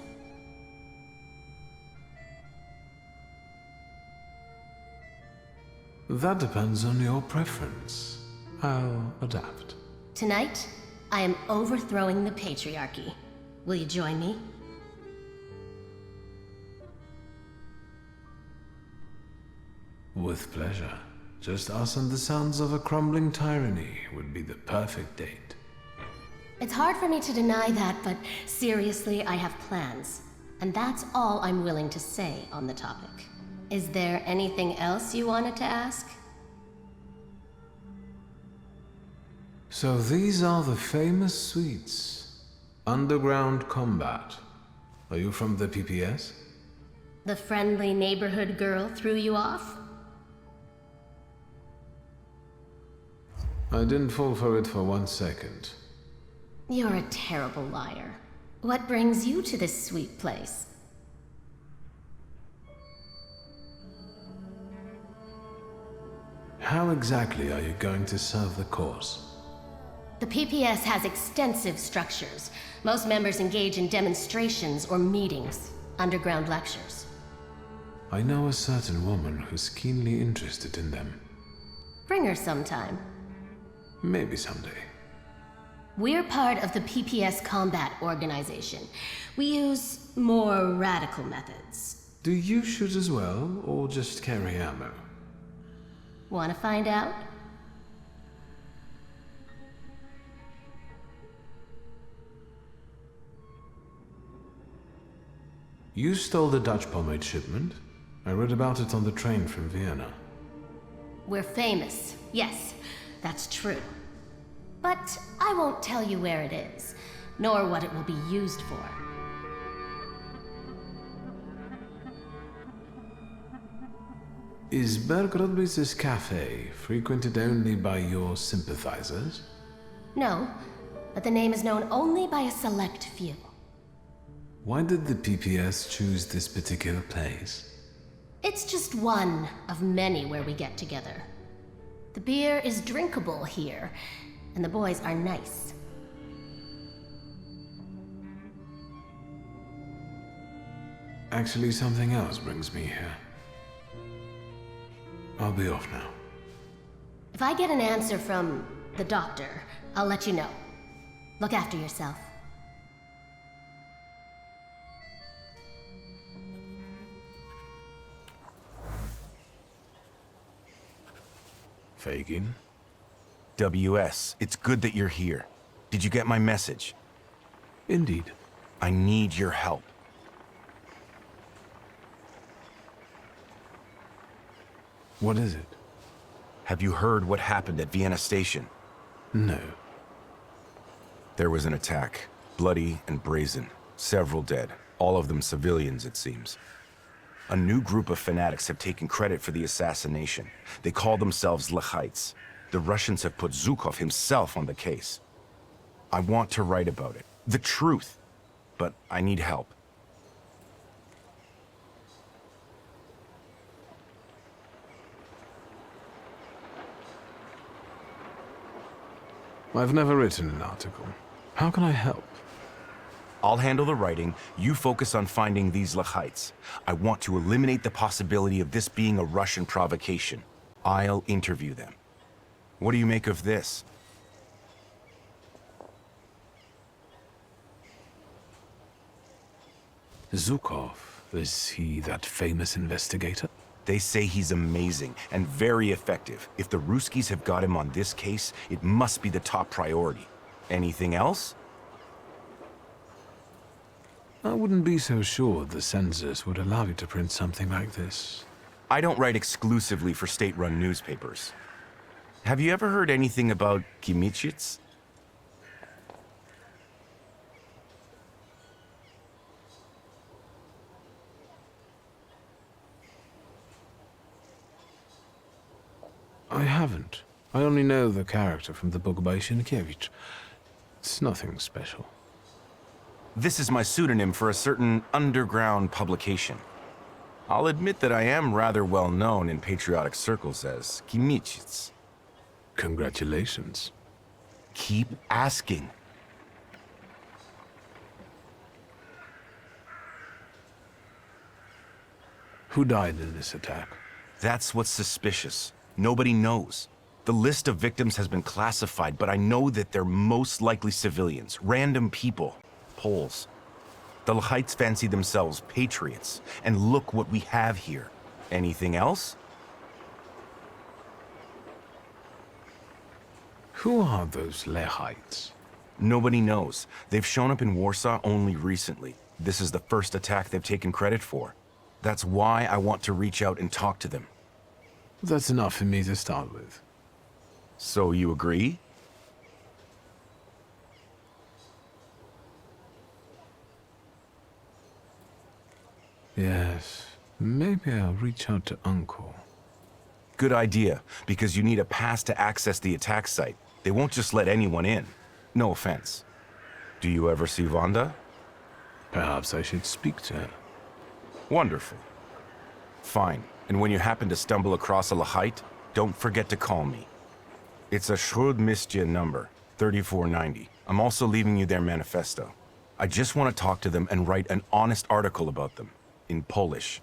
D: That depends on your preference. I'll adapt.
U: Tonight, I am overthrowing the patriarchy. Will you join me?
D: With pleasure. Just us and the sounds of a crumbling tyranny would be the perfect date.
U: It's hard for me to deny that, but seriously, I have plans. And that's all I'm willing to say on the topic. Is there anything else you wanted to ask?
D: So these are the famous suites. Underground combat. Are you from the PPS?
U: The friendly neighborhood girl threw you off?
D: I didn't fall for it for 1 second.
U: You're a terrible liar. What brings you to this sweet place?
D: How exactly are you going to serve the cause?
U: The PPS has extensive structures. Most members engage in demonstrations or meetings, underground lectures.
D: I know a certain woman who's keenly interested in them.
U: Bring her sometime.
D: Maybe someday.
U: We're part of the PPS Combat Organization. We use more radical methods.
D: Do you shoot as well, or just carry ammo?
U: Want to find out?
D: You stole the Dutch pomade shipment. I read about it on the train from Vienna.
U: We're famous. Yes, that's true. But I won't tell you where it is, nor what it will be used for.
D: Is Berg Rodbritz's cafe frequented only by your sympathizers?
U: No, but the name is known only by a select few.
D: Why did the PPS choose this particular place?
U: It's just one of many where we get together. The beer is drinkable here, and the boys are nice.
D: Actually, something else brings me here. I'll be off now.
U: If I get an answer from the doctor, I'll let you know. Look after yourself.
B: Fagin? WS, it's good that you're here. Did you get my message?
D: Indeed.
B: I need your help.
D: What is it?
B: Have you heard what happened at Vienna Station?
D: No.
B: There was an attack. Bloody and brazen. Several dead. All of them civilians, it seems. A new group of fanatics have taken credit for the assassination. They call themselves Lechites. The Russians have put Zhukov himself on the case. I want to write about it. The truth. But I need help.
D: I've never written an article. How can I help?
B: I'll handle the writing. You focus on finding these Lechites. I want to eliminate the possibility of this being a Russian provocation. I'll interview them. What do you make of this?
D: Zhukov, is he that famous investigator?
B: They say he's amazing and very effective. If the Ruskies have got him on this case, it must be the top priority. Anything else?
D: I wouldn't be so sure the censors would allow you to print something like this.
B: I don't write exclusively for state-run newspapers. Have you ever heard anything about Kimitsits?
D: I haven't. I only know the character from the book by Sienkiewicz. It's nothing special.
B: This is my pseudonym for a certain underground publication. I'll admit that I am rather well known in patriotic circles as Kimichits.
D: Congratulations.
B: Keep asking.
D: Who died in this attack?
B: That's what's suspicious. Nobody knows. The list of victims has been classified, but I know that they're most likely civilians, random people, Poles. The Lehites fancy themselves patriots, and look what we have here. Anything else?
D: Who are those Lehites?
B: Nobody knows. They've shown up in Warsaw only recently. This is the first attack they've taken credit for. That's why I want to reach out and talk to them.
D: That's enough for me to start with.
B: So you agree?
D: Yes. Maybe I'll reach out to Uncle.
B: Good idea, because you need a pass to access the attack site. They won't just let anyone in. No offense. Do you ever see Wanda?
D: Perhaps I should speak to her.
B: Wonderful. Fine. And when you happen to stumble across a Lehite, don't forget to call me. It's a Śródmieście number, 3490. I'm also leaving you their manifesto. I just want to talk to them and write an honest article about them, in Polish.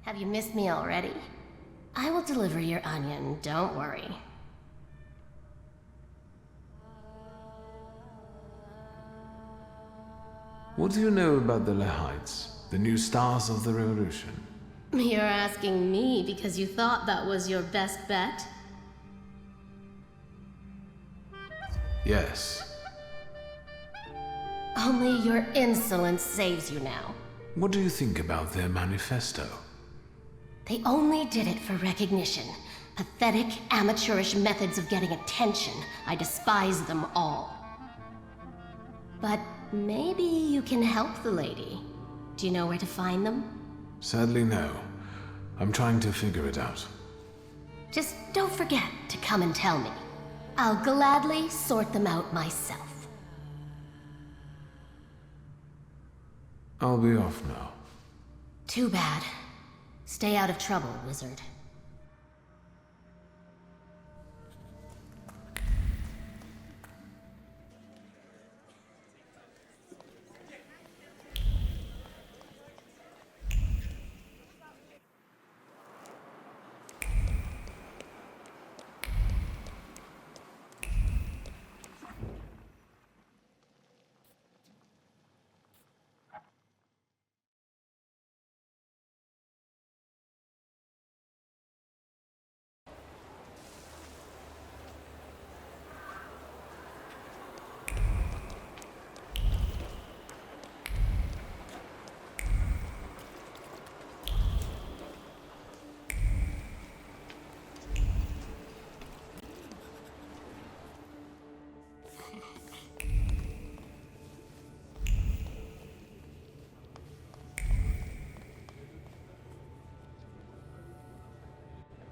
U: Have you missed me already? I will deliver your onion, don't worry.
D: What do you know about the Lehites, the new stars of the revolution?
U: You're asking me because you thought that was your best bet?
D: Yes.
U: Only your insolence saves you now.
D: What do you think about their manifesto?
U: They only did it for recognition. Pathetic, amateurish methods of getting attention. I despise them all. But maybe you can help the lady. Do you know where to find them?
D: Sadly, no. I'm trying to figure it out.
U: Just don't forget to come and tell me. I'll gladly sort them out myself.
D: I'll be off now.
U: Too bad. Stay out of trouble, wizard.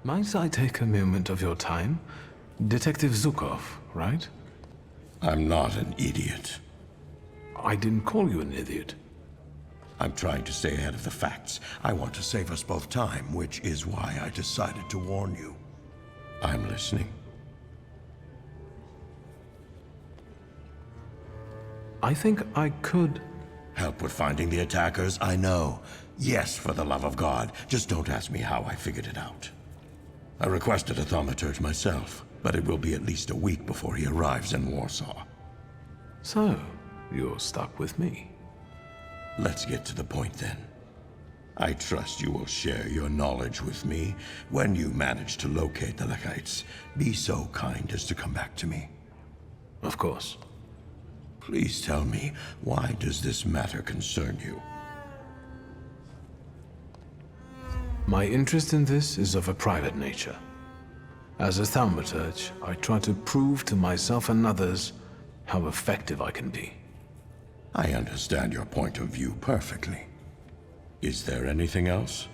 D: Might I take a moment of your time? Detective Zukov, right?
I: I'm not an idiot.
D: I didn't call you an idiot.
I: I'm trying to stay ahead of the facts. I want to save us both time, which is why I decided to warn you. I'm listening.
D: I think I could...
I: Help with finding the attackers? I know. Yes, for the love of God. Just don't ask me how I figured it out. I requested a Thaumaturge myself, but it will be at least a week before he arrives in Warsaw.
D: So, you're stuck with me.
I: Let's get to the point then. I trust you will share your knowledge with me. When you manage to locate the Lechites, be so kind as to come back to me.
D: Of course.
I: Please tell me, why does this matter concern you?
D: My interest in this is of a private nature. As a Thaumaturge, I try to prove to myself and others how effective I can be.
I: I understand your point of view perfectly. Is there anything else?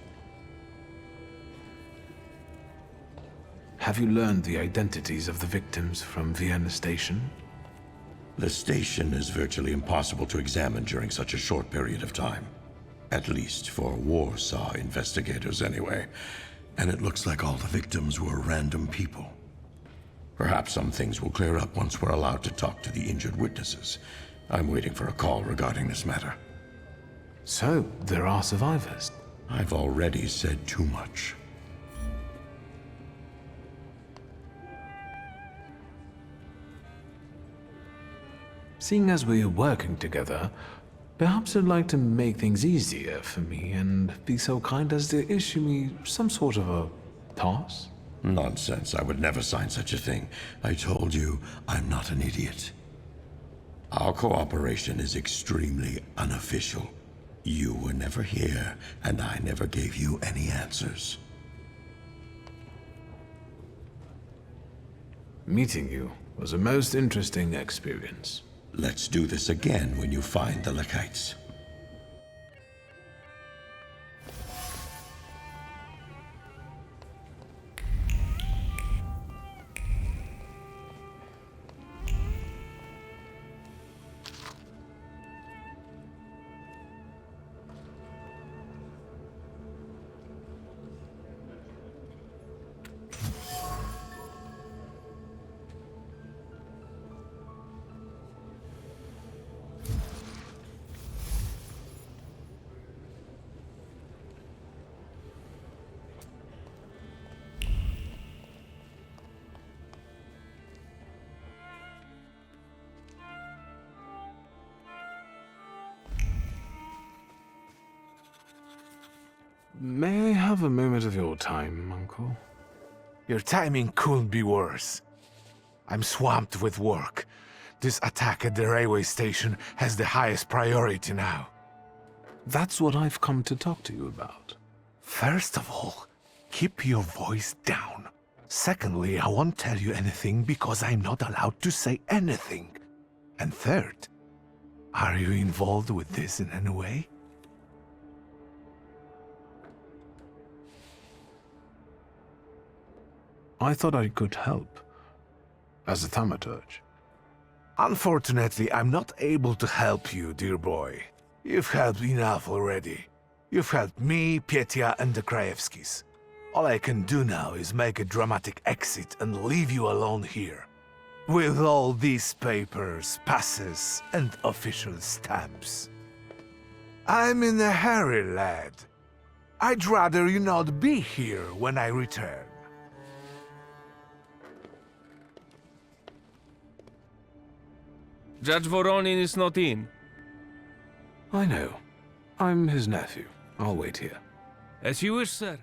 D: Have you learned the identities of the victims from Vienna Station?
I: The station is virtually impossible to examine during such a short period of time. At least for Warsaw investigators anyway. And it looks like all the victims were random people. Perhaps some things will clear up once we're allowed to talk to the injured witnesses. I'm waiting for a call regarding this matter.
D: So, there are survivors?
I: I've already said too much.
D: Seeing as we're working together, perhaps you'd like to make things easier for me and be so kind as to issue me some sort of a pass?
I: Nonsense. I would never sign such a thing. I told you, I'm not an idiot. Our cooperation is extremely unofficial. You were never here, and I never gave you any answers.
D: Meeting you was a most interesting experience.
I: Let's do this again when you find the Lechites.
D: May I have a moment of your time, Uncle?
C: Your timing couldn't be worse. I'm swamped with work. This attack at the railway station has the highest priority now.
D: That's what I've come to talk to you about.
C: First of all, keep your voice down. Secondly, I won't tell you anything because I'm not allowed to say anything. And third, are you involved with this in any way?
D: I thought I could help. As a Thaumaturge.
C: Unfortunately, I'm not able to help you, dear boy. You've helped enough already. You've helped me, Petya, and the Krajewskis. All I can do now is make a dramatic exit and leave you alone here. With all these papers, passes, and official stamps. I'm in a hurry, lad. I'd rather you not be here when I return.
Q: Judge Voronin is not in.
D: I know. I'm his nephew. I'll wait here.
Q: As you wish, sir.